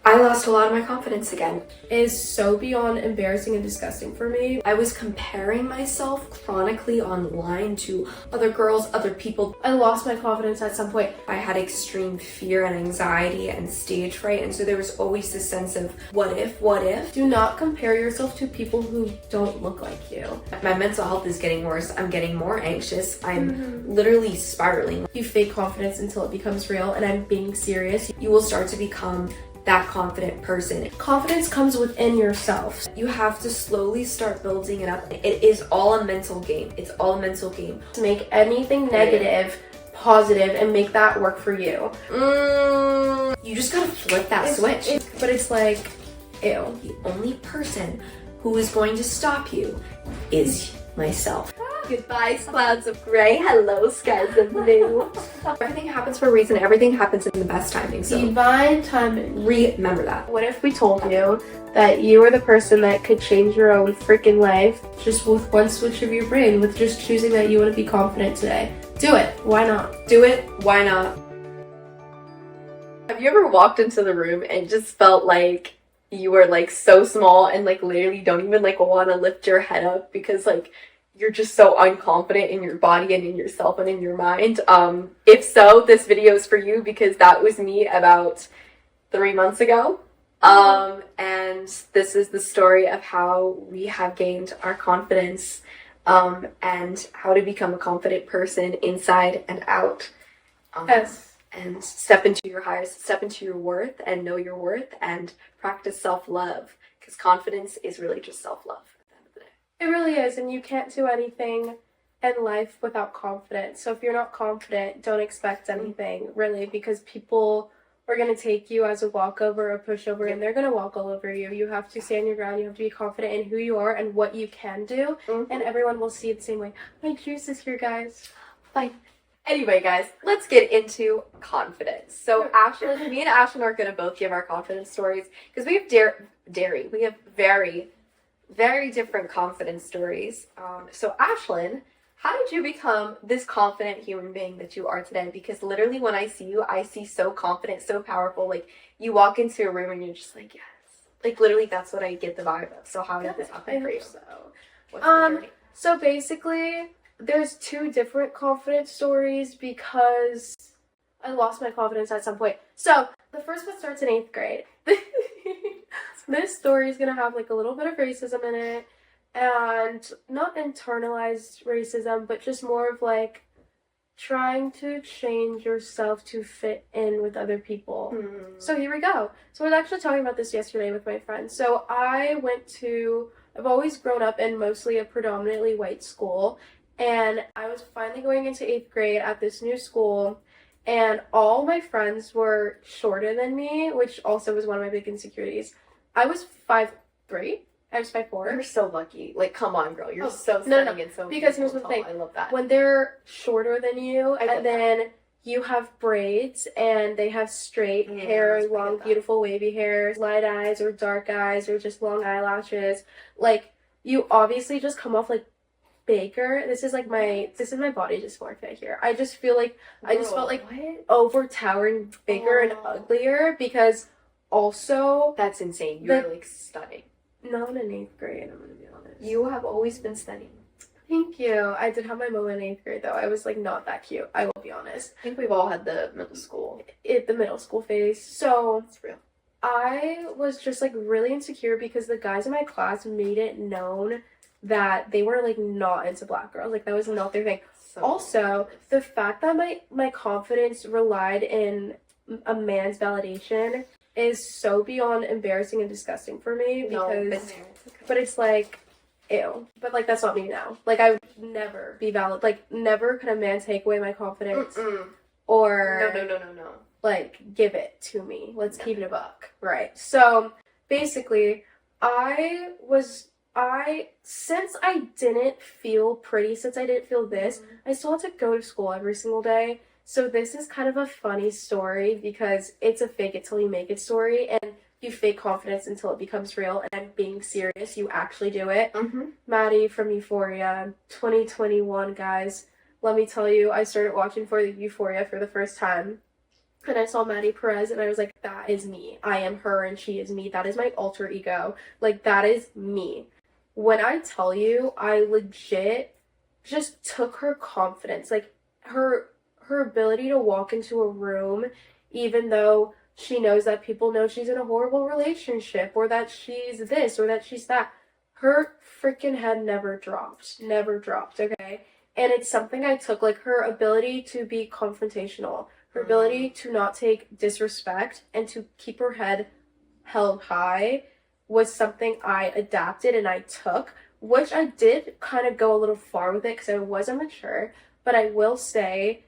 I lost a lot of my confidence again. It is so beyond embarrassing and disgusting for me. I was comparing myself chronically online to other girls, other people. I lost my confidence at some point. I had extreme fear and anxiety and stage fright, and so there was always this sense of what if? Do not compare yourself to people who don't look like you. My mental health is getting worse. I'm getting more anxious. I'm literally spiraling. You fake confidence until it becomes real, and I'm being serious. You will start to become that confident person. Confidence comes within yourself. You have to slowly start building it up. It is all a mental game. It's all a mental game. To make anything negative positive and make that work for you. You just gotta flip that switch. But it's like, ew. The only person who is going to stop you is myself. Goodbye, clouds of gray. Hello, skies of blue. Everything happens for a reason. Everything happens in the best timing. So divine timing. remember that. What if we told you that you were the person that could change your own freaking life just with one switch of your brain, with just choosing that you want to be confident today? Do it. Why not? Do it. Why not? Have you ever walked into the room and just felt like you were like so small and like literally don't even like want to lift your head up because like you're just so unconfident in your body and in yourself and in your mind? If so, this video is for you because that was me about 3 months ago. And this is the story of how we have gained our confidence, and how to become a confident person inside and out. Yes. And step into your highest, step into your worth and know your worth and practice self-love, because confidence is really just self-love. It really is, and you can't do anything in life without confidence. So if you're not confident, don't expect anything, really, because people are going to take you as a walkover, a pushover, and they're going to walk all over you. You have to stand your ground. You have to be confident in who you are and what you can do, and everyone will see it the same way. My juice is here, guys. Fine. Anyway, guys, let's get into confidence. So Ashlyn, me and Ashlyn are going to both give our confidence stories because we have we have very, very different confidence stories. So Ashlyn, how did you become this confident human being that you are today? Because literally when I see you, I see so confident, so powerful. Like you walk into a room and you're just like, yes. Like literally that's what I get the vibe of. So how did this happen for you? What's the journey? So basically, there's two different confidence stories because I lost my confidence at some point. So the first one starts in 8th grade. This story is going to have like a little bit of racism in it, and not internalized racism, but just more of like trying to change yourself to fit in with other people. So here we go. So I was actually talking about this yesterday with my friends. So I've always grown up in mostly a predominantly white school, and I was finally going into 8th grade at this new school, and all my friends were shorter than me, which also was one of my big insecurities. I was 5'3". I was 5'4". You're so lucky. Like, come on, girl. You're so stunning and so because here's the thing. I love that. When they're shorter than you, and then you have braids, and they have straight hair, long, beautiful, wavy hair, light eyes, or dark eyes, or just long eyelashes, like, you obviously just come off like Baker. This is my body dysmorphia here. I just feel like I just felt like over towering bigger and uglier, because also that's insane. You're like stunning. Not in 8th grade, I'm gonna be honest. You have always been stunning. Thank you. I did have my moment in 8th grade though. I was like not that cute, I will be honest. I think we've all had the middle school phase. So it's real. I was just like really insecure because the guys in my class made it known that they were like not into black girls. Like that was not their thing. So also, the fact that my confidence relied in a man's validation is so beyond embarrassing and disgusting for me, because but it's like, ew. But like that's not me now. Like I would never be valid. Like never could a man take away my confidence or no. Like give it to me. Let's keep it a buck. Right. So basically since I didn't feel pretty, since I didn't feel this, I still had to go to school every single day. So this is kind of a funny story because it's a fake it till you make it story, and you fake confidence until it becomes real, and I'm being serious, you actually do it. Maddie from Euphoria, 2021, guys. Let me tell you, I started watching Euphoria for the first time and I saw Maddie Perez, and I was like, that is me. I am her, and she is me. That is my alter ego. Like, that is me. When I tell you, I legit just took her confidence, like, her ability to walk into a room, even though she knows that people know she's in a horrible relationship, or that she's this, or that she's that. Her freaking head never dropped. Never dropped, okay? And it's something I took, like, her ability to be confrontational, her ability to not take disrespect, and to keep her head held high was something I adapted and I took, which I did kind of go a little far with it because I was immature, but I will say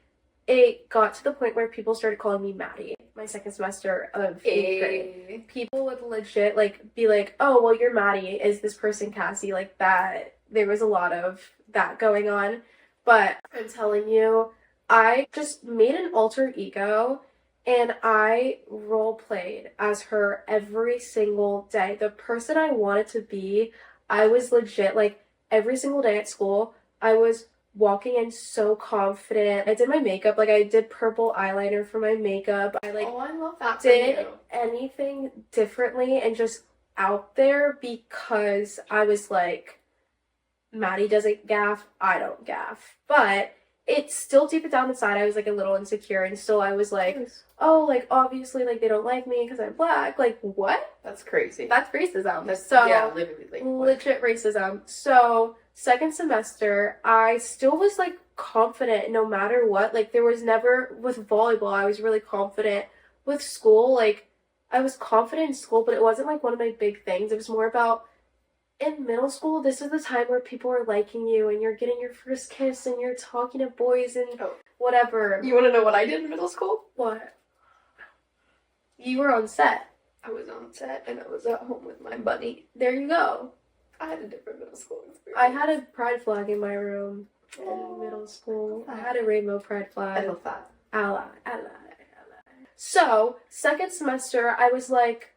it got to the point where people started calling me Maddie my second semester of 8th grade. People would legit, like, be like, oh, well, you're Maddie. Is this person Cassie? Like, that. There was a lot of that going on. But I'm telling you, I just made an alter ego and I role played as her every single day. The person I wanted to be, I was legit, like, every single day at school, I was walking in so confident. I did my makeup, like, I did purple eyeliner for my makeup. I, like, Oh, I love that. did anything differently and just out there because I was like, Maddie doesn't gaff, I don't gaff. But it's still deep down inside, I was, like, a little insecure, and still I was like, oh, like, obviously, like, they don't like me because I'm black. Like, what? That's crazy. That's racism. Yeah, literally. Like, legit racism. So, second semester, I still was, like, confident no matter what. Like, there was never, with volleyball, I was really confident. With school, like, I was confident in school, but it wasn't, like, one of my big things. It was more about, in middle school, this is the time where people are liking you, and you're getting your first kiss, and you're talking to boys, and whatever. You want to know what I did in middle school? What? You were on set. I was on set, and I was at home with my buddy. There you go. I had a different middle school experience. I had a pride flag in my room in middle school. I had a rainbow pride flag. I love that. Ally. So, second semester, I was like,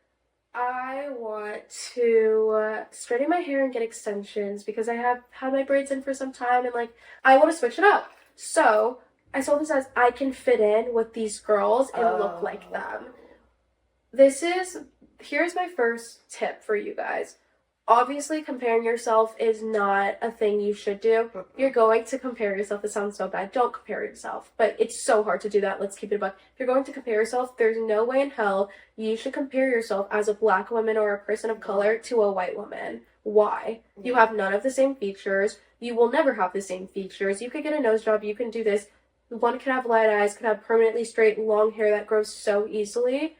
I want to straighten my hair and get extensions because I have had my braids in for some time and, like, I want to switch it up. So, I saw this as I can fit in with these girls and look like them. Here's my first tip for you guys. Obviously, comparing yourself is not a thing you should do. You're going to compare yourself. It sounds so bad. Don't compare yourself. But it's so hard to do that. Let's keep it above. If you're going to compare yourself, there's no way in hell you should compare yourself as a black woman or a person of color to a white woman. Why? You have none of the same features. You will never have the same features. You could get a nose job. You can do this. One could have light eyes, could have permanently straight, long hair that grows so easily.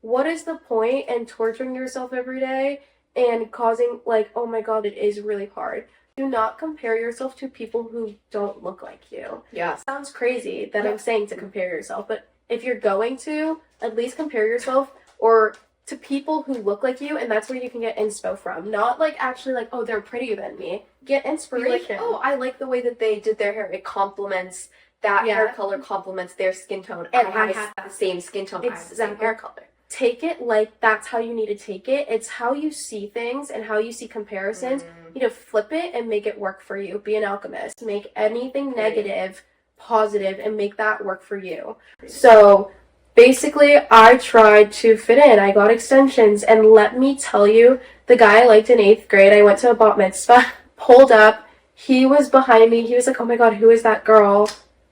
What is the point in torturing yourself every day and causing, like, oh my god, it is really hard. Do not compare yourself to people who don't look like you. Yeah. It sounds crazy that I'm saying to compare yourself, but if you're going to, at least compare yourself or to people who look like you, and that's where you can get inspo from. Not, like, actually, like, oh, they're prettier than me. Get inspiration. Like, oh, I like the way that they did their hair. It complements that hair color, complements their skin tone. And I have the same skin tone. I have the same hair color. Take it like that's how you need to take it. It's how you see things and how you see comparisons. You know, flip it and make it work for you. Be an alchemist. Make anything negative positive and make that work for you. So basically, I tried to fit in. I got extensions, and let me tell you, the guy I liked in 8th grade, I went to a bat mitzvah, pulled up, he was behind me, he was like, oh my god, who is that girl?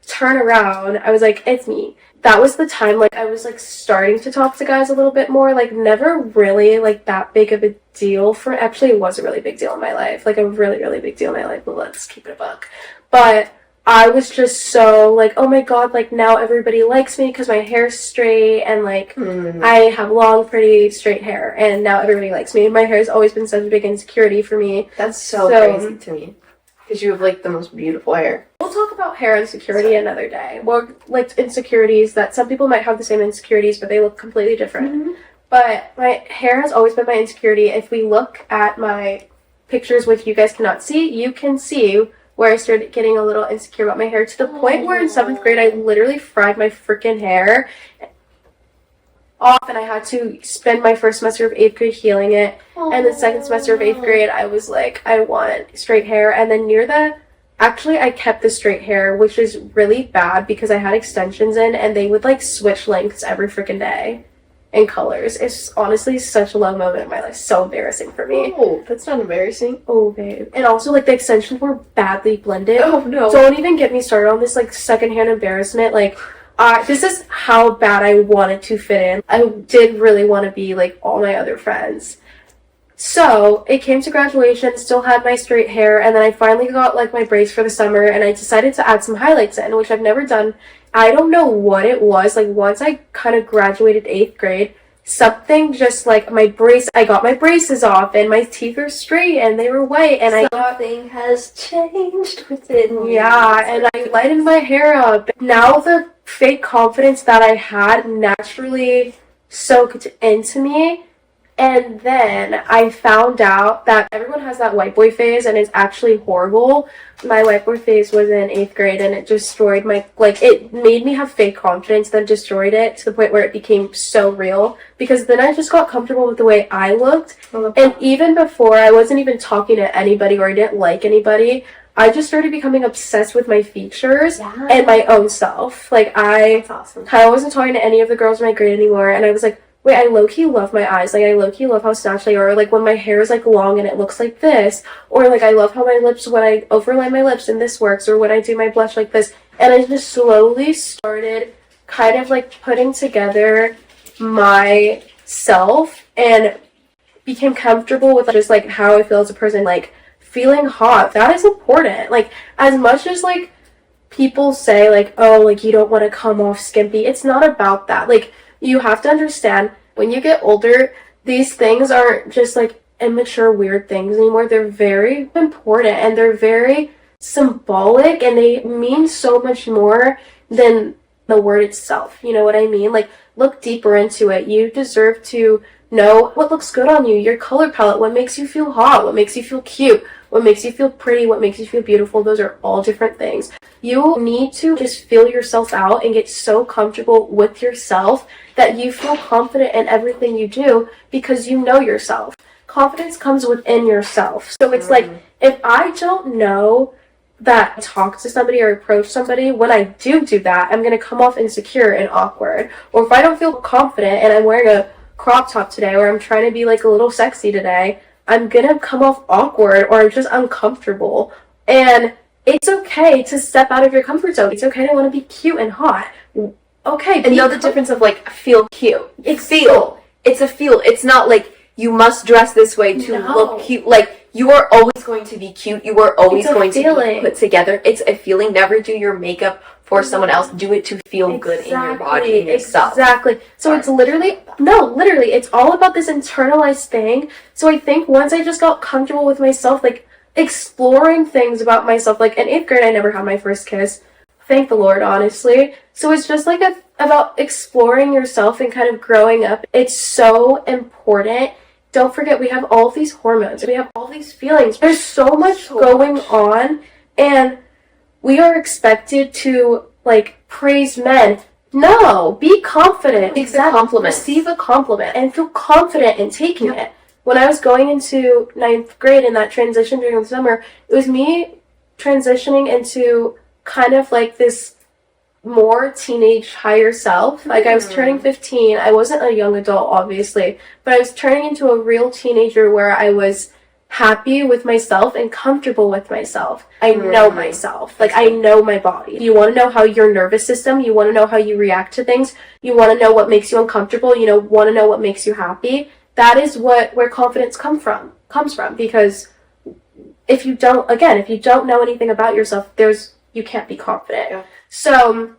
Turn around. I was like, it's me. That was the time, like, I was, like, starting to talk to guys a little bit more, like, never really, like, that big of a deal for, actually, it was a really big deal in my life, like, a really, really big deal in my life, but let's keep it a buck. But I was just so, like, oh my god, like, now everybody likes me because my hair's straight, and, like, I have long, pretty, straight hair, and now everybody likes me. My hair's always been such a big insecurity for me. That's so crazy to me. Because you have, like, the most beautiful hair. We'll talk about hair insecurity another day. Well, like, insecurities that some people might have the same insecurities, but they look completely different. But my hair has always been my insecurity. If we look at my pictures, which you guys cannot see, you can see where I started getting a little insecure about my hair to the point where in 7th grade, I literally fried my freaking hair off, and I had to spend my first semester of 8th grade healing it. And the second semester of 8th grade, I was like, I want straight hair. And then near the Actually, I kept the straight hair, which is really bad because I had extensions in and they would like switch lengths every freaking day and colors. It's honestly such a low moment in my life. So embarrassing for me. Oh, that's not embarrassing. Oh, babe. And also, like, the extensions were badly blended. Oh, no. Don't even get me started on this, like, secondhand embarrassment. Like, this is how bad I wanted to fit in. I did really want to be like all my other friends. So it came to graduation, still had my straight hair, and then I finally got like my braids for the summer, and I decided to add some highlights in, which I've never done. I don't know what it was. Like, once I kind of graduated 8th grade, something just like I got my braces off, and my teeth were straight, and they were white, and Something has changed within me. yeah, and I lightened my hair up. Now the fake confidence that I had naturally soaked into me. And then I found out that everyone has that white boy phase, and it's actually horrible. My white boy phase was in 8th grade, and it destroyed it made me have fake confidence, then destroyed it to the point where it became so real. Because then I just got comfortable with the way I looked. And even before, I wasn't even talking to anybody or I didn't like anybody. I just started becoming obsessed with my features and my own self. That's awesome. I wasn't talking to any of the girls in my grade anymore, and I was like, wait, I low-key love my eyes. Like, I low-key love how snatched they are. Or, like, when my hair is, like, long and it looks like this. Or, like, I love how my lips, when I overlay my lips and this works. Or when I do my blush like this. And I just slowly started kind of, like, putting together myself and became comfortable with just, like, how I feel as a person. Like, feeling hot. That is important. Like, as much as, like, people say, like, oh, like, you don't want to come off skimpy. It's not about that. Like, you have to understand, when you get older, these things aren't just like immature, weird things anymore. They're very important, and they're very symbolic, and they mean so much more than the word itself. You know what I mean? Like, look deeper into it. You deserve to know what looks good on you, your color palette, what makes you feel hot, what makes you feel cute, what makes you feel pretty, what makes you feel beautiful. Those are all different things. You need to just feel yourself out and get so comfortable with yourself that you feel confident in everything you do because you know yourself. Confidence comes within yourself. So it's like, if I don't know that I talk to somebody or approach somebody, when I do that, I'm going to come off insecure and awkward. Or if I don't feel confident and I'm wearing a crop top today, or I'm trying to be like a little sexy today, I'm going to come off awkward or just uncomfortable. And it's okay to step out of your comfort zone. It's okay to want to be cute and hot. Okay, and know the difference of like feel cute. It's a feel. It's not like you must dress this way to look cute. Like, you are always going to be cute. You are always going to be put together. It's a feeling. Never do your makeup for someone else. Do it to feel good in your body and yourself. Exactly. So it's literally, it's all about this internalized thing. So I think once I just got comfortable with myself, like exploring things about myself, like in 8th grade, I never had my first kiss. Thank the Lord, honestly. So it's just like about exploring yourself and kind of growing up. It's so important. Don't forget, we have all of these hormones. We have all these feelings. There's so much going on, and we are expected to, like, praise men. No, be confident. Receive a compliment and feel confident in taking it. When I was going into 9th grade in that transition during the summer, it was me transitioning into kind of like this more teenage higher self. Like, I was turning 15. I wasn't a young adult, obviously, but I was turning into a real teenager where I was happy with myself and comfortable with myself. I know myself. Like, I know my body. You want to know how your nervous system, you want to know how you react to things, you want to know what makes you uncomfortable, you want to know what makes you happy. That is where confidence comes from, because if you don't know anything about yourself, you can't be confident. Yeah. So,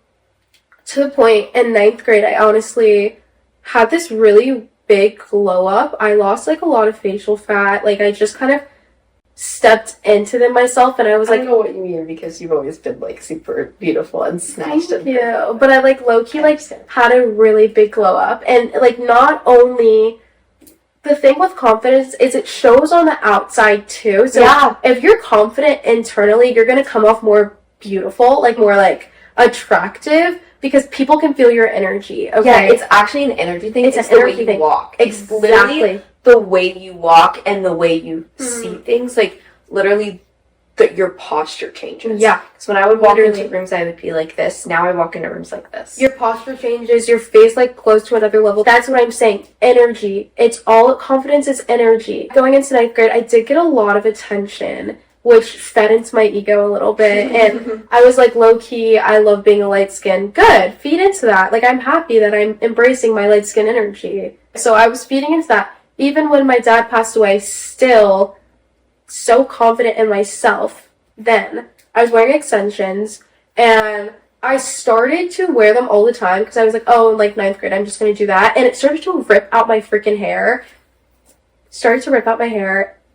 to the point, in 9th grade, I honestly had this really big glow up. I lost, like, a lot of facial fat. Like, I just kind of stepped into them myself, and I was like... I don't know what you mean, because you've always been, like, super beautiful and snatched. Thank you. But I, like, low-key, like, had a really big glow up. And, like, not only... The thing with confidence is it shows on the outside, too. So, if you're confident internally, you're going to come off more beautiful, like, more, like, attractive, because people can feel your energy. Okay, yeah, it's actually an energy thing. It's the way you walk. It's literally the way you walk and the way you see things. Like, literally, your posture changes. Yeah. So when I would walk Literally. into rooms, I would be like this. Now I walk into rooms like this. Your posture changes, your face like glows to another level. That's what I'm saying. Energy. It's all confidence is energy. Going into ninth grade, I did get a lot of attention, which fed into my ego a little bit. And I was like, low key, I love being a light skin. Good. Feed into that. Like, I'm happy that I'm embracing my light skin energy. So I was feeding into that. Even when my dad passed away, still so confident in myself then. I was wearing extensions, and I started to wear them all the time because I was like, oh, in like ninth grade, I'm just going to do that. And it started to rip out my freaking hair.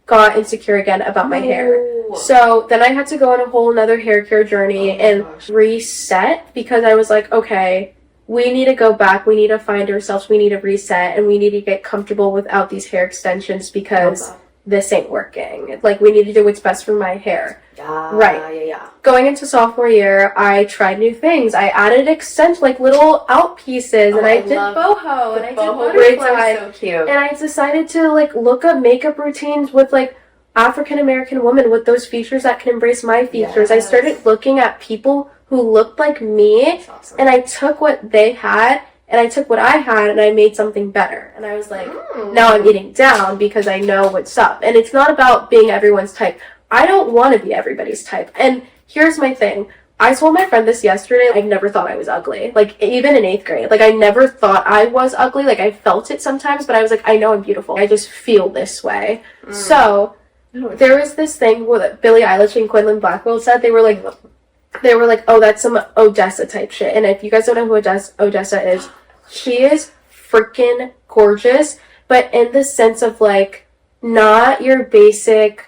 Got insecure again about my hair. So then I had to go on a whole nother hair care journey and reset, because I was like, okay, we need to go back. We need to find ourselves. We need to reset, and we need to get comfortable without these hair extensions because this ain't working. Like, we need to do what's best for my hair. Yeah. Going into sophomore year, I tried new things. I added extensions, like little out pieces, and I did boho, and I did butterfly. So cute. And I decided to like look up makeup routines with like African American women with those features that can embrace my features. I started looking at people who looked like me, and I took what they had, and I took what I had, and I made something better. And I was like, now I'm eating down because I know what's up. And it's not about being everyone's type. I don't want to be everybody's type. And here's my thing. I told my friend this yesterday. I never thought I was ugly. Like, even in 8th grade. Like, I never thought I was ugly. Like, I felt it sometimes, but I was like, I know I'm beautiful. I just feel this way. So, there was this thing where Billie Eilish and Quinlan Blackwell said. They were like, oh, that's some Odessa type shit. And if you guys don't know who Odessa is, she is freaking gorgeous, but in the sense of like, not your basic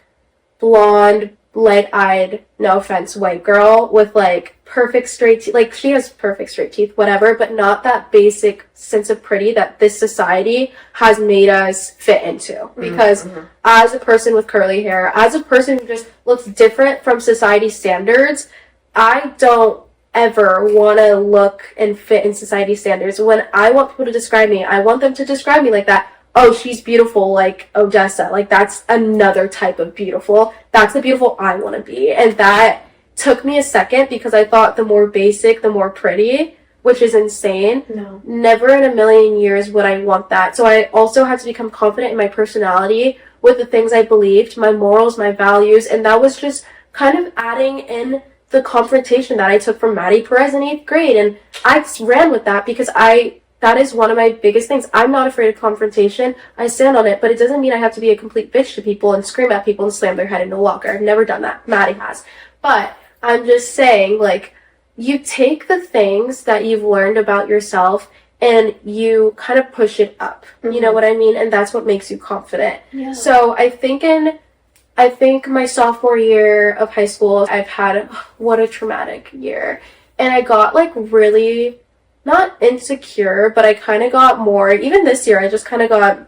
blonde, light-eyed, no offense, white girl with like perfect straight teeth. Like, she has perfect straight teeth, whatever, but not that basic sense of pretty that this society has made us fit into. Because as a person with curly hair, as a person who just looks different from society standards, I don't ever want to look and fit in society standards. When I want people to describe me, I want them to describe me like that. Oh, she's beautiful like Odessa. Like, that's another type of beautiful. That's the beautiful I want to be. And that took me a second, because I thought the more basic, the more pretty, which is insane. No. Never in a million years would I want that. So I also had to become confident in my personality with the things I believed, my morals, my values. And that was just kind of adding in the confrontation that I took from Maddie Perez in 8th grade. And I ran with that because that is one of my biggest things. I'm not afraid of confrontation. I stand on it, but it doesn't mean I have to be a complete bitch to people and scream at people and slam their head into a locker. I've never done that. Maddie has. But I'm just saying, like, you take the things that you've learned about yourself and you kind of push it up. You know what I mean? And that's what makes you confident. Yeah. So I think my sophomore year of high school, I've had, what a traumatic year. And I got like really, not insecure, but I kind of got more, even this year, I just kind of got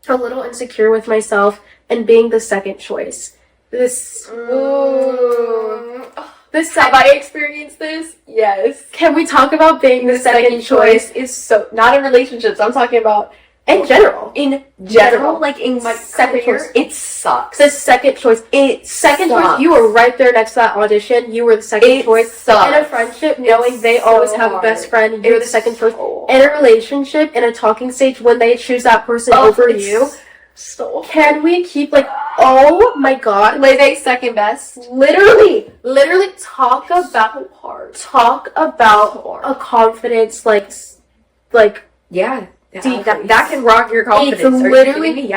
a little insecure with myself and being the second choice. Have I experienced this? Yes. Can we talk about being the second choice? Is so, not in relationships, I'm talking about in general. Like in my second career, choice. it sucks. The second choice. Second choice. You were right there next to that audition. You were the second choice. Sucks. In a friendship, knowing they always have a best friend, you're the second choice. In a relationship, in a talking stage, when they choose that person over you, can we keep like, oh my god, Leve's second best. Literally talk about a confidence like Yeah. deep. That can rock your confidence. It's literally,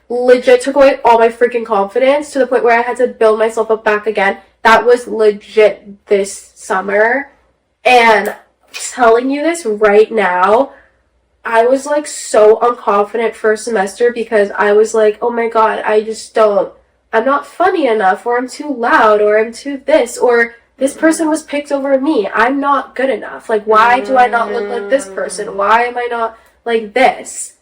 legit took away all my freaking confidence to the point where I had to build myself up back again. That was legit this summer. And telling you this right now, I was like so unconfident first semester because I was like, oh my god, I'm not funny enough, or I'm too loud, or I'm too this, or this person was picked over me. I'm not good enough. Like, why do I not look like this person? Why am I not like this?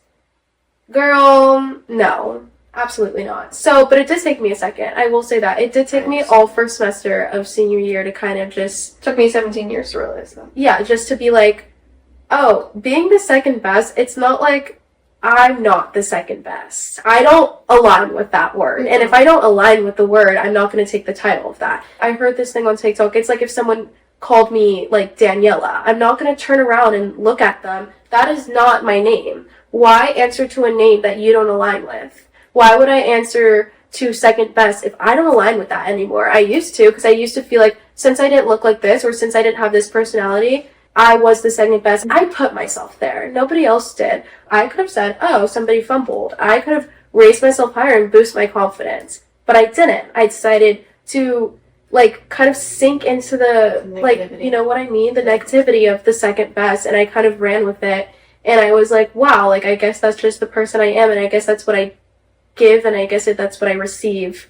Girl, no. Absolutely not. So, but it did take me a second. I will say that. It did take me all first semester of senior year to kind of just... Took me 17 years to realize that. Yeah, just to be like, oh, being the second best, it's not like I'm not the second best. I don't align with that word. And if I don't align with the word, I'm not going to take the title of that. I heard this thing on TikTok. It's like if someone called me like Daniela, I'm not going to turn around and look at them. That is not my name. Why answer to a name that you don't align with? Why would I answer to second best if I don't align with that anymore? I used to, because I used to feel like since I didn't look like this or since I didn't have this personality, I was the second best. I put myself there. Nobody else did. I could have said, oh, somebody fumbled. I could have raised myself higher and boost my confidence. But I didn't. I decided to, like, kind of sink into the, like, you know what I mean? The negativity of the second best. And I kind of ran with it. And I was like, wow, like, I guess that's just the person I am. And I guess that's what I give. And I guess that's what I receive.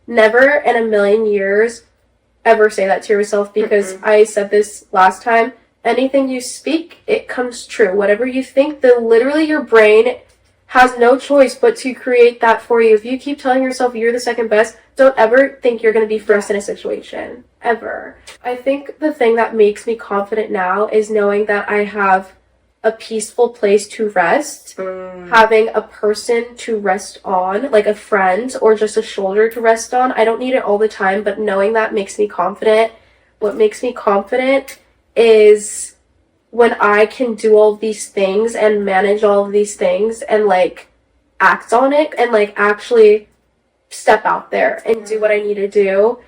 Never in a million years ever say that to yourself, because I said this last time. Anything you speak, it comes true. Whatever you think, literally your brain has no choice but to create that for you. If you keep telling yourself you're the second best, don't ever think you're going to be first in a situation. Ever. I think the thing that makes me confident now is knowing that I have a peaceful place to rest, having a person to rest on, like a friend or just a shoulder to rest on. I don't need it all the time, but knowing that makes me confident. What makes me confident is when I can do all of these things and manage all of these things and like act on it and like actually step out there and do what I need to do.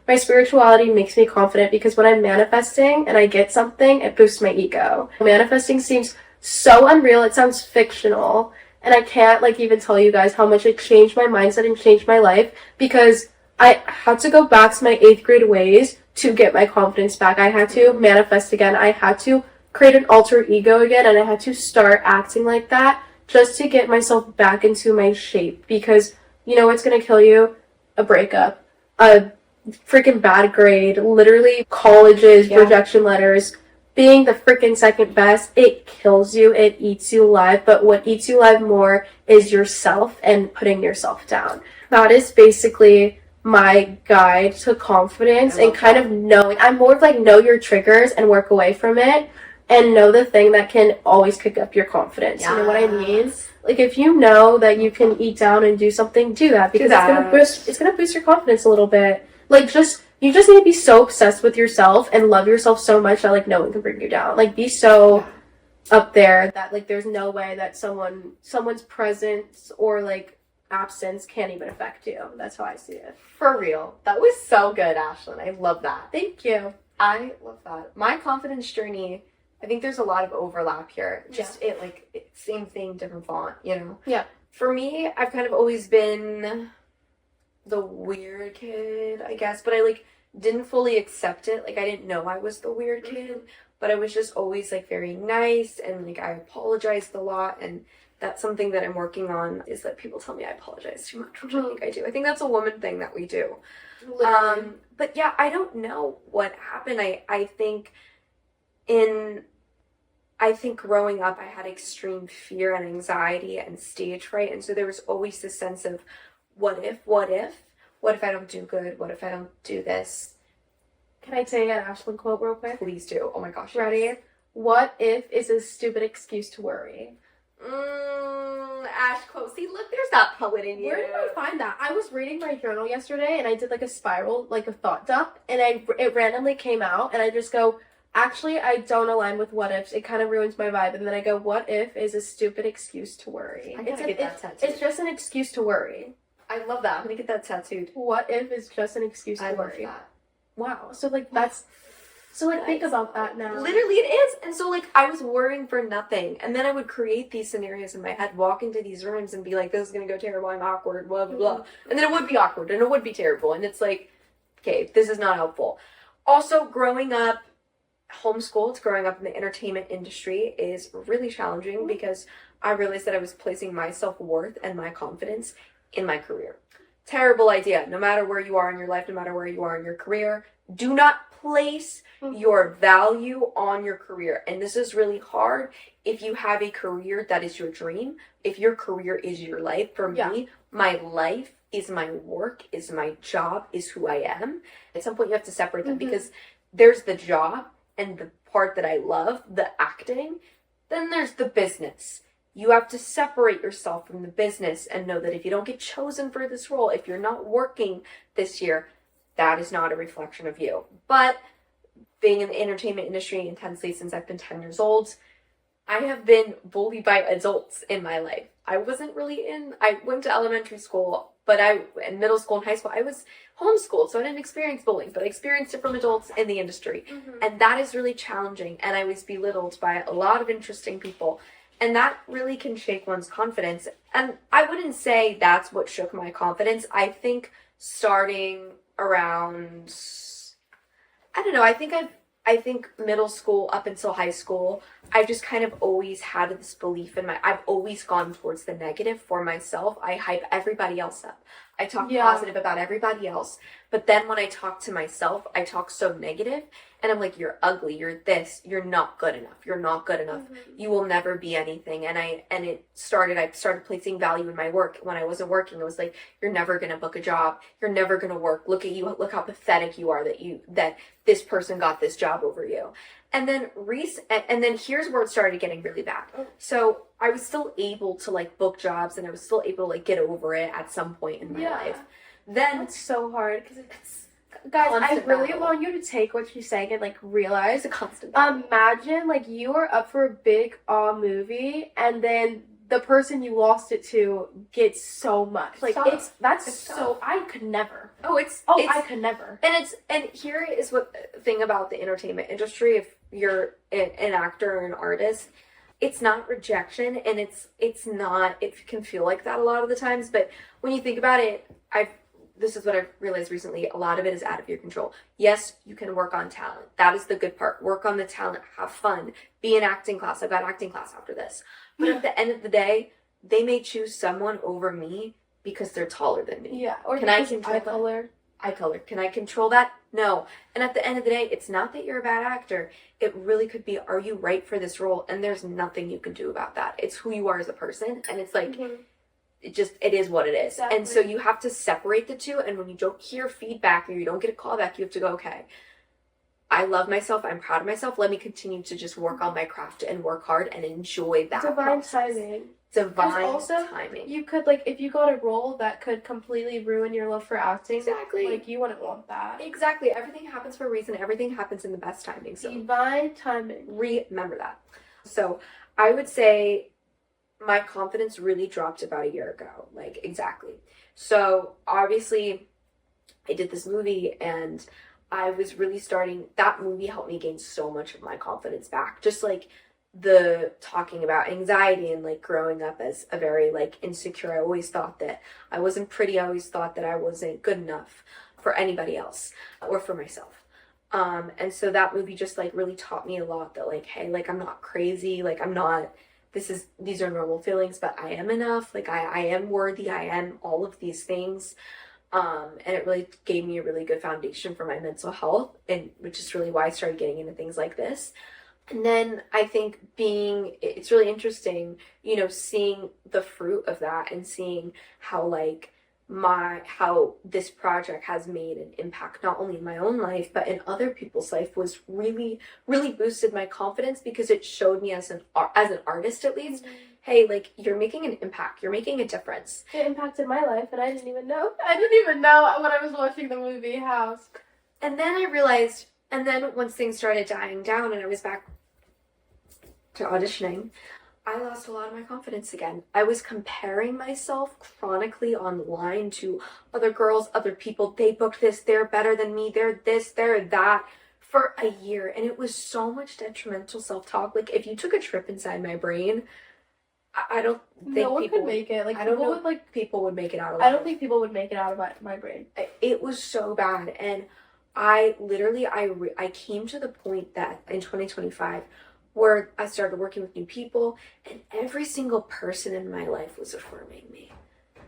My spirituality makes me confident because when I'm manifesting and I get something, it boosts my ego. Manifesting seems so unreal. It sounds fictional. And I can't like even tell you guys how much it changed my mindset and changed my life, because I had to go back to my 8th grade ways to get my confidence back. I had to manifest again. I had to create an alter ego again, and I had to start acting like that just to get myself back into my shape. Because you know what's gonna kill you? A breakup, a freaking bad grade, literally colleges, rejection letters, being the freaking second best. It kills you. It eats you alive. But what eats you alive more is yourself and putting yourself down. That is basically my guide to confidence and kind of knowing. I'm more of like know your triggers and work away from it, and know the thing that can always kick up your confidence. You know what I mean? Like if you know that you can eat down and do something, do that, because it's gonna boost your confidence a little bit. Like you just need to be so obsessed with yourself and love yourself so much that like no one can bring you down. Like be so up there that like there's no way that someone's presence or like absence can't even affect you. That's how I see it. For real. That was so good, Ashlyn. I love that. Thank you. I love that. My confidence journey, I think there's a lot of overlap here. Just same thing, different font, you know? Yeah. For me, I've kind of always been the weird kid, I guess, but I like didn't fully accept it. Like I didn't know I was the weird kid, but I was just always like very nice, and like I apologized a lot, and that's something that I'm working on, is that people tell me I apologize too much, which I think I do. I think that's a woman thing that we do. But yeah, I don't know what happened. I think growing up I had extreme fear and anxiety and stage fright, and so there was always this sense of what if I don't do good? What if I don't do this? Can I say an Ashlyn quote real quick? Please do. Oh my gosh. Ready? Yes. What if is a stupid excuse to worry. Ash quote. See, look, there's that poet in you. Where did I find that? I was reading my journal yesterday and I did like a spiral, like a thought dump, and it randomly came out, and I just go, actually, I don't align with what ifs. It kind of ruins my vibe. And then I go, what if is a stupid excuse to worry. It's just an excuse to worry. I love that. I'm gonna get that tattooed. What if is just an excuse to worry. Love that. Wow. So like that's so like think about that now. Literally it is. And so like I was worrying for nothing. And then I would create these scenarios in my head, walk into these rooms and be like, this is gonna go terrible, I'm awkward, blah blah blah. And then it would be awkward and it would be terrible. And it's like, okay, this is not helpful. Also, growing up homeschooled, growing up in the entertainment industry is really challenging, because I realized that I was placing my self-worth and my confidence in my career. Terrible idea. No matter where you are in your life, no matter where you are in your career, do not place your value on your career. And this is really hard if you have a career that is your dream, if your career is your life. For me, my life is my work, is my job, is who I am. At some point you have to separate them, because there's the job and the part that I love, the acting, then there's the business. you have to separate yourself from the business and know that if you don't get chosen for this role, if you're not working this year, that is not a reflection of you. But being in the entertainment industry intensely since I've been 10 years old, I have been bullied by adults in my life. I went to elementary school, but in middle school and high school, I was homeschooled, so I didn't experience bullying, but I experienced it from adults in the industry. And that is really challenging, and I was belittled by a lot of interesting people. And that really can shake one's confidence. And I wouldn't say that's what shook my confidence. I think starting around, I don't know, I think middle school up until high school, I've just kind of always had this belief I've always gone towards the negative for myself. I hype everybody else up. I talk positive about everybody else. But then when I talk to myself, I talk so negative. And I'm like, you're ugly, you're this, you're not good enough, you're not good enough, you will never be anything. I started placing value in my work. When I wasn't working, it was like, you're never gonna book a job, you're never gonna work, look at you, look how pathetic you are that this person got this job over you. And then here's where it started getting really bad. So I was still able to like book jobs, and I was still able to like get over it at some point in my life. Then that's so hard, because it's, guys, I really want you to take what she's saying and like realize it's a constant battle. Imagine like you are up for a big movie, and then the person you lost it to gets so much. Like it's so I could never. I could never. And here is what thing about the entertainment industry. If you're an actor or an artist, it's not rejection, and it's not. It can feel like that a lot of the times, but when you think about it, this is what I've realized recently. A lot of it is out of your control. Yes, you can work on talent. That is the good part. Work on the talent. Have fun. Be in acting class. I've got acting class after this. But at the end of the day, they may choose someone over me because they're taller than me. Yeah. Or can I control eye color? Eye color. Can I control that? No. And at the end of the day, it's not that you're a bad actor. It really could be, are you right for this role? And there's nothing you can do about that. It's who you are as a person. And it's like, it is what it is. Exactly. And so you have to separate the two. And when you don't hear feedback or you don't get a call back, you have to go, okay, I love myself. I'm proud of myself. Let me continue to just work on my craft and work hard and enjoy that. Divine timing. Divine timing. You could, like, if you got a role that could completely ruin your love for acting, exactly, like, you wouldn't want that. Exactly. Everything happens for a reason. Everything happens in the best timing. So divine timing. Remember that. So I would say my confidence really dropped about a year ago. Like, exactly. So obviously I did this movie, and I was really that movie helped me gain so much of my confidence back. Just like the talking about anxiety and like growing up as a very like insecure. I always thought that I wasn't pretty. I always thought that I wasn't good enough for anybody else or for myself. And so that movie just like really taught me a lot that like, hey, like I'm not crazy. Like I'm not, these are normal feelings, but I am enough. Like I am worthy. I am all of these things. And it really gave me a really good foundation for my mental health, and which is really why I started getting into things like this. And then I think it's really interesting, you know, seeing the fruit of that and seeing how like how this project has made an impact not only in my own life but in other people's life was really, really boosted my confidence, because it showed me as an artist at least, hey, like you're making an impact, you're making a difference. It impacted my life, and I didn't even know when I was watching the movie House. And then I realized, and then once things started dying down and I was back to auditioning, I lost a lot of my confidence again. I was comparing myself chronically online to other girls, other people. They booked this, they're better than me, they're this, they're that, for a year. And it was so much detrimental self-talk. Like if you took a trip inside my brain, I don't think no one could make it. Like I don't know people would make it out of. I don't think people would make it out of my brain. It was so bad, and I literally I came to the point that in 2025 where I started working with new people, and every single person in my life was affirming me.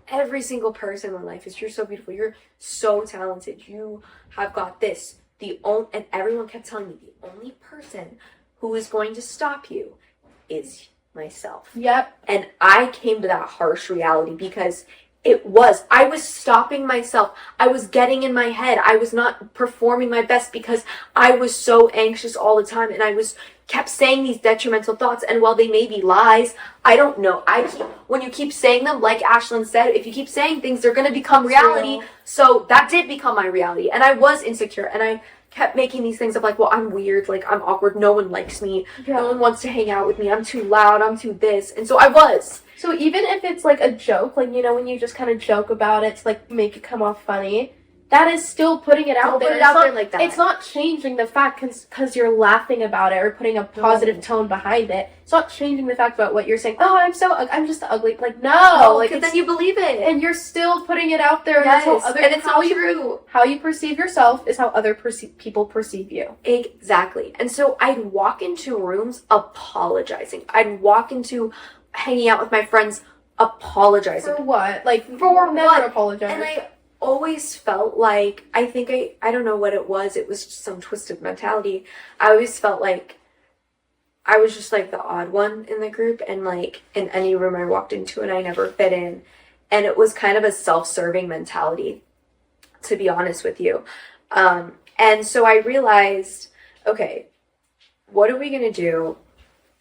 Every single person in my life is, you're so beautiful, you're so talented, you have got this. And everyone kept telling me the only person who is going to stop you is myself. Yep. And I came to that harsh reality, because It was. I was stopping myself. I was getting in my head. I was not performing my best because I was so anxious all the time, and I was kept saying these detrimental thoughts. And while they may be lies, I don't know. When you keep saying them, like Ashlyn said, if you keep saying things, they're going to become reality. So that did become my reality, and I was insecure, and I kept making these things of like, well, I'm weird, like I'm awkward, no one likes me, no one wants to hang out with me, I'm too loud, I'm too this, and so I was. So even if it's like a joke, like, you know, when you just kind of joke about it to like make it come off funny, that is still putting it out there. Put it out there like that. It's not changing the fact because you're laughing about it or putting a positive tone behind it. It's not changing the fact about what you're saying. Oh, I'm just ugly. Like, no, like, because then you believe it, and you're still putting it out there. Yes, and it's not true. How you perceive yourself is how other people perceive you. Exactly. And so I'd walk into rooms apologizing. I'd walk into hanging out with my friends apologizing. For what? Like, for never what? apologize. And I always felt like, I don't know what it was just some twisted mentality. I always felt like I was just like the odd one in the group, and like in any room I walked into and I never fit in. And it was kind of a self-serving mentality, to be honest with you. And so I realized, okay, what are we going to do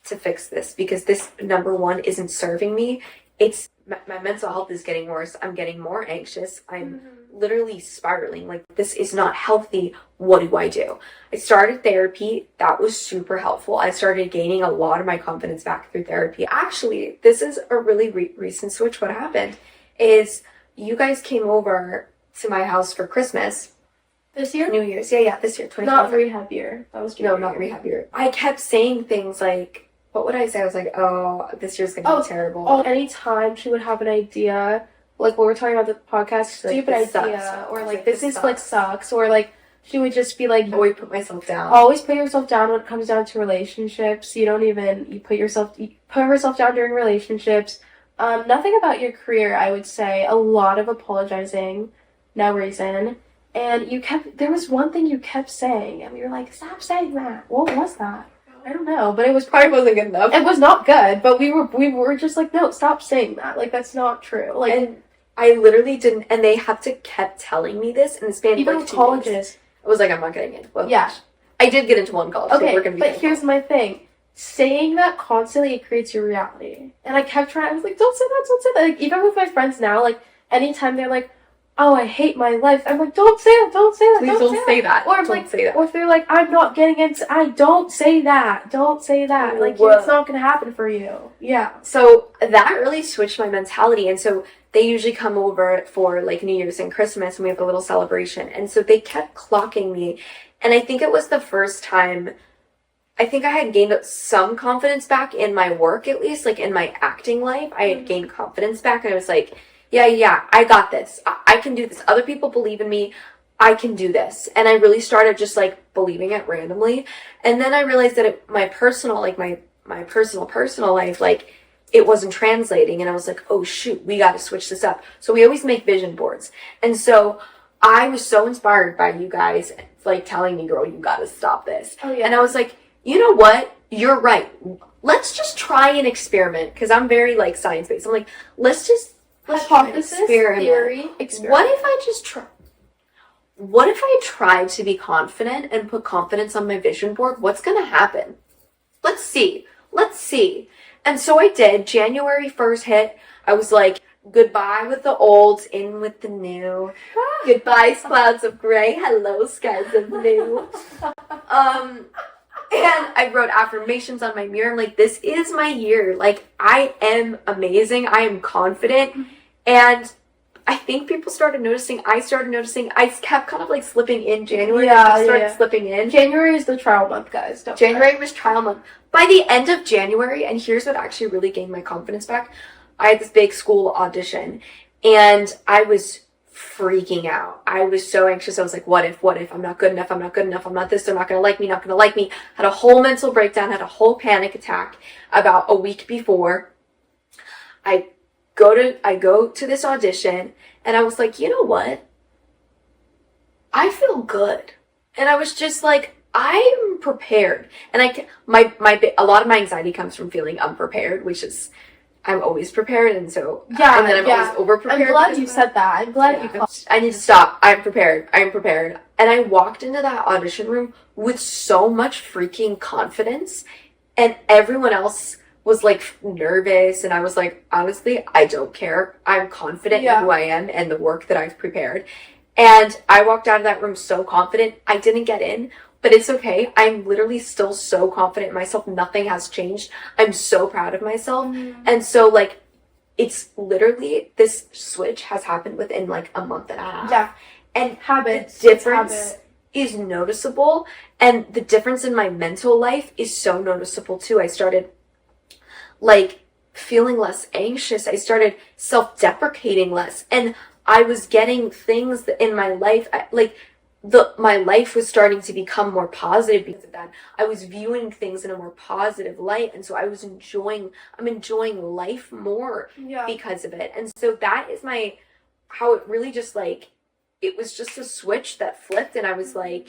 to fix this? Because this, number one, isn't serving me. It's my mental health is getting worse. I'm getting more anxious. I'm literally spiraling. Like, this is not healthy. What do? I started therapy. That was super helpful. I started gaining a lot of my confidence back through therapy. Actually, this is a really recent switch. What happened is you guys came over to my house for Christmas. This year? New Year's. Yeah, this year. Not rehab year. That was no, not rehab year. I kept saying things like, what would I say? I was like, oh, this year's going to be terrible. Oh, anytime she would have an idea, like when we're talking about the podcast, stupid like, idea, sucks. or like, this is like sucks, or like, she would just be like, always put myself down. Always put yourself down when it comes down to relationships. You put herself down during relationships. Nothing about your career, I would say. A lot of apologizing, no reason. And there was one thing you kept saying, and we were like, stop saying that. What was that? I don't know, but it was probably wasn't good enough. It was not good, but we were just like, no, stop saying that. Like, that's not true. Like, and I literally didn't, and they have to kept telling me this in the span of like 2 colleges. I was like, I'm not getting in. Well, yeah, I did get into one college. Okay, so we're gonna be but here's my thing: saying that constantly, it creates your reality. And I kept trying. I was like, don't say that, don't say that. Like, even with my friends now, like anytime they're like, oh, I hate my life. I'm like, don't say that, don't say that, please don't say that. Or don't say that. Or if they're like, I'm not getting into, don't say that, don't say that. Like, it's not gonna happen for you. Yeah. So that really switched my mentality, and so they usually come over for like New Year's and Christmas, and we have a little celebration. And so they kept clocking me, and I think it was the first time. I think I had gained some confidence back in my work, at least, like in my acting life. I had gained confidence back, and I was like, yeah, I got this. I can do this. Other people believe in me. I can do this. And I really started just like believing it randomly. And then I realized that my personal life, like it wasn't translating. And I was like, oh shoot, we got to switch this up. So we always make vision boards. And so I was so inspired by you guys, like telling me, girl, you got to stop this. Oh, yeah. And I was like, you know what? You're right. Let's just try an experiment. Cause I'm very like science-based. I'm like, let's hypothesis, theory, experiment. What if I tried to be confident and put confidence on my vision board? What's going to happen? Let's see. And so I did. January 1st hit. I was like, goodbye with the old, in with the new. Goodbye, clouds of gray. Hello, skies of blue. And I wrote affirmations on my mirror. I'm like, this is my year. Like, I am amazing. I am confident. And I think people started noticing. I started noticing. I kept kind of like slipping in January. Slipping in. January is the trial month, guys. January was trial month. By the end of January, and here's what actually really gained my confidence back. I had this big school audition, and I was freaking out. I was so anxious. I was like, what if? I'm not good enough. I'm not this. They're not going to like me. Had a whole mental breakdown, had a whole panic attack about a week before. I go to this audition, and I was like, you know what? I feel good. And I was just like, I'm prepared. And a lot of my anxiety comes from feeling unprepared, which is I'm always prepared, and so Yeah, and then I'm always over prepared. I'm glad you said that. I'm glad you called. I need to stop. I'm prepared. I'm prepared. And I walked into that audition room with so much freaking confidence, and everyone else was like nervous, and I was like, honestly, I don't care. I'm confident in who I am and the work that I've prepared. And I walked out of that room so confident. I didn't get in, but it's okay. I'm literally still so confident in myself. Nothing has changed. I'm so proud of myself. And so, like, it's literally, this switch has happened within like a month and a half. Yeah. And Habits. the difference is noticeable. And the difference in my mental life is so noticeable too. I started like feeling less anxious. I started self-deprecating less. And I was getting things that in my life, my life was starting to become more positive because of that. I was viewing things in a more positive light, and so I'm enjoying life more because of it. And so that is how it really just like, it was just a switch that flipped, and I was like,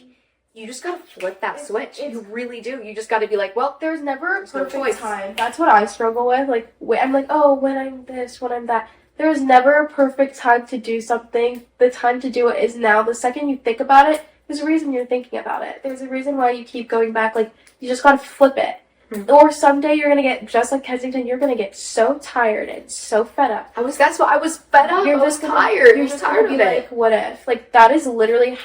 you just gotta flip that switch. You really do. You just gotta be like, well, there's never a perfect choice. time. That's what I struggle with. Like, I'm like, oh, when I'm this, when I'm that. There is never a perfect time to do something. The time to do it is now. The second you think about it, there's a reason you're thinking about it. There's a reason why you keep going back. Like, you just gotta flip it. Or someday you're gonna get, just like Kensington, you're gonna get so tired and so fed up. I was fed up. You're just tired. You're just tired of it. Like, what if? Like, that is literally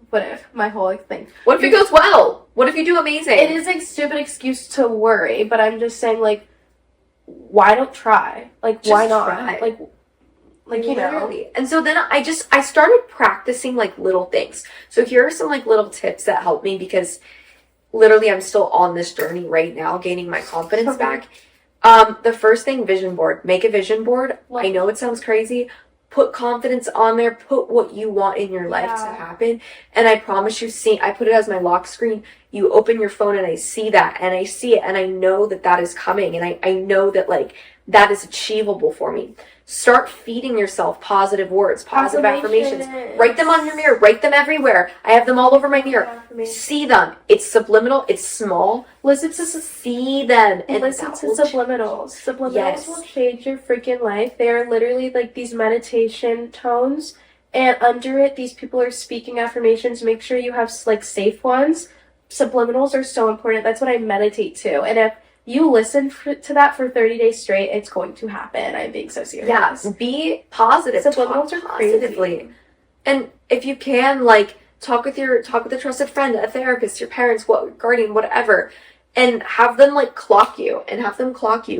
what if, my whole thing. What if it goes well? What if you do amazing? It is a stupid excuse to worry, but I'm just saying, like, why don't try? Like, just why not? Try. Like, you know. And so then I started practicing like little things. So here are some like little tips that help me, because literally I'm still on this journey right now, gaining my confidence back. The first thing, vision board. Make a vision board. I know it sounds crazy. Put confidence on there. Put what you want in your life to happen. And I promise you, I put it as my lock screen. You open your phone and I see that, and I see it, and I know that is coming, and I know that like that is achievable for me. Start feeding yourself positive words, positive affirmations. Write them on your mirror. Write them everywhere. I have them all over my mirror. See them. It's subliminal. It's small. Listen to see them. And listen to subliminals. Subliminals will change your freaking life. They are literally like these meditation tones, and under it, these people are speaking affirmations. Make sure you have like safe ones. Subliminals are so important. That's what I meditate to. And if you listen to that for 30 days straight, it's going to happen. I'm being so serious. Yeah, be positive. Subliminals are positively. And if you can, like, talk with a trusted friend, a therapist, your parents, guardian, whatever, and have them like clock you,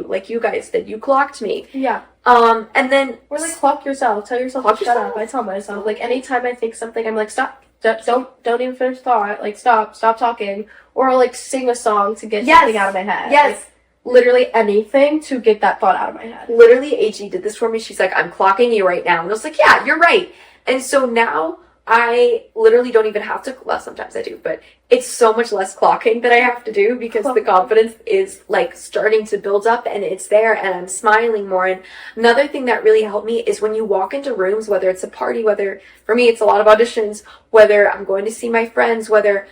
like you guys did. You clocked me. Yeah. And then or like clock yourself. Tell yourself to shut up. I tell myself, like, anytime I think something, I'm like, stop. Don't even finish thought. Like, stop talking. Or I'll like sing a song to get something out of my head. Yes. Like, literally anything to get that thought out of my head. Literally, AG did this for me. She's like, I'm clocking you right now. And I was like, yeah, you're right. And so now I literally don't even have to, well, sometimes I do, but it's so much less clocking that I have to do, because the confidence is like starting to build up, and it's there, and I'm smiling more. And another thing that really helped me is when you walk into rooms, whether it's a party, whether for me it's a lot of auditions, whether I'm going to see my friends, whether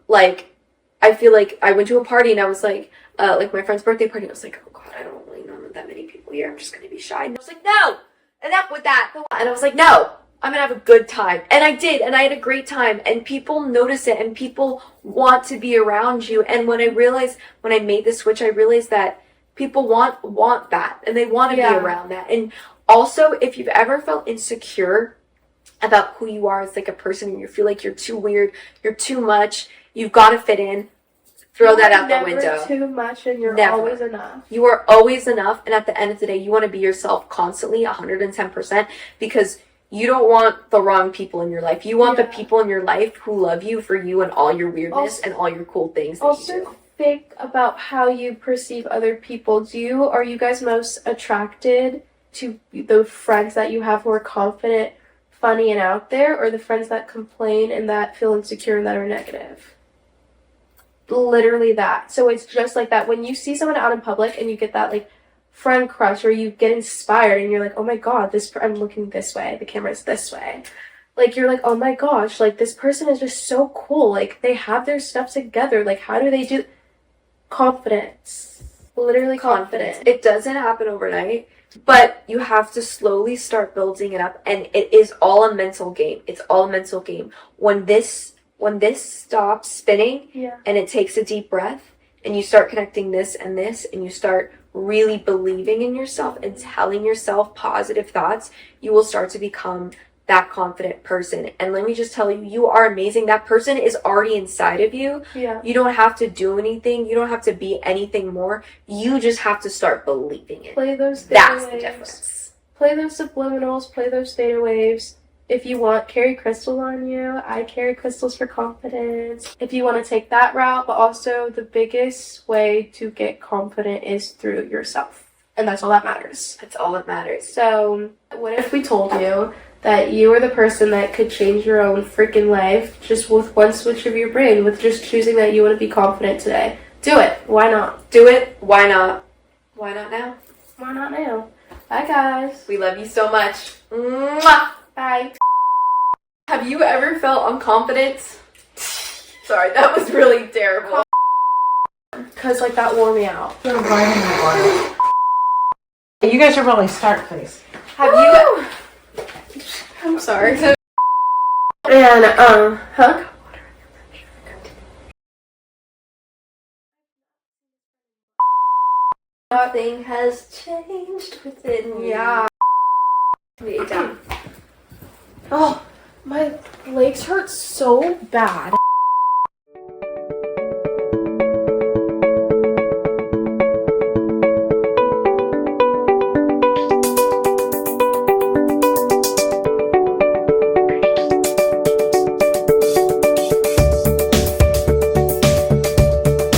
like I feel like I went to a party and I was like my friend's birthday party, and I was like, oh god, I don't really know that many people here, I'm just gonna be shy. And I was like, no, enough with that. And I was like, no, I'm gonna have a good time. And I did, and I had a great time, and people notice it, and people want to be around you. And when I made the switch, I realized that people want that, and they want to be around that. And also, if you've ever felt insecure about who you are as like a person, and you feel like you're too weird, you're too much, you've got to fit in, throw that out the window. Never too much, and you're always enough. You are always enough, and at the end of the day, you want to be yourself constantly, 110%, because you don't want the wrong people in your life. You want the people in your life who love you for you and all your weirdness and all your cool things that you do. Think about how you perceive other people. Are you guys most attracted to the friends that you have who are confident, funny, and out there, or the friends that complain and that feel insecure and that are negative? Literally that. So it's just like that. When you see someone out in public and you get that like friend crush, or you get inspired and you're like, oh my god, I'm looking this way, the camera's this way, like, you're like, oh my gosh, like, this person is just so cool, like, they have their stuff together, like, how do they do confidence? literally confidence. confident. It doesn't happen overnight, but you have to slowly start building it up, and it is all a mental game. It's all a mental game. When this stops spinning Yeah. and it takes a deep breath and you start connecting this and this and you start really believing in yourself and telling yourself positive thoughts, you will start to become that confident person. And let me just tell you, you are amazing. That person is already inside of you. Yeah. You don't have to do anything. You don't have to be anything more. You just have to start believing it. Play those theta That's waves. the difference. Play those subliminals, play those theta waves. If you want, carry crystals on you. I carry crystals for confidence. If you want to take that route, but also the biggest way to get confident is through yourself. And that's all that matters. That's all that matters. So, what if we told you that you were the person that could change your own freaking life just with one switch of your brain, with just choosing that you want to be confident today? Do it. Why not? Do it. Why not? Why not now? Why not now? Bye, guys. We love you so much. Mwah! Bye. Have you ever felt unconfident? Sorry, that was really terrible. Because, like, that wore me out. You guys should probably start, please. Have you... I'm sorry. And, huh? Nothing has changed within me. Yeah. Lay down. Oh, my legs hurt so bad.